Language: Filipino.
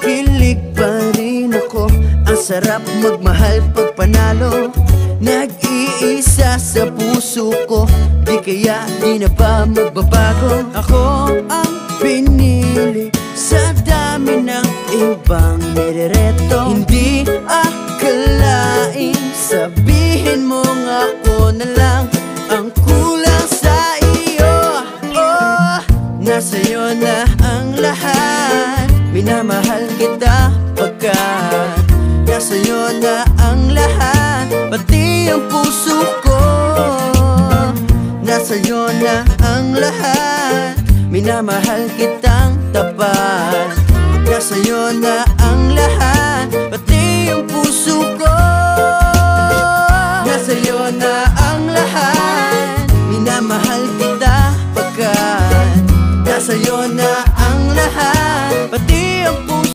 Kilig pa rin ako, ang sarap magmahal pag panalo. Nag-iisa sa puso ko, di kaya di na ba magbabago? Ako ang pinili sa dami ng ibang nirereto. Hindi akalain, sabihin mo nga ako na lang ang kulang sa iyo. Oh, nasa'yo na ang lahat, minamahal kita pagkat nasa'yo na ang lahat, pati ang puso ko. Nasa'yo na ang lahat, minamahal kitang tapat. Nasa'yo na ang lahat, pati ang puso ko. Nasa'yo na ang lahat, minamahal kita pagkat nasa'yo na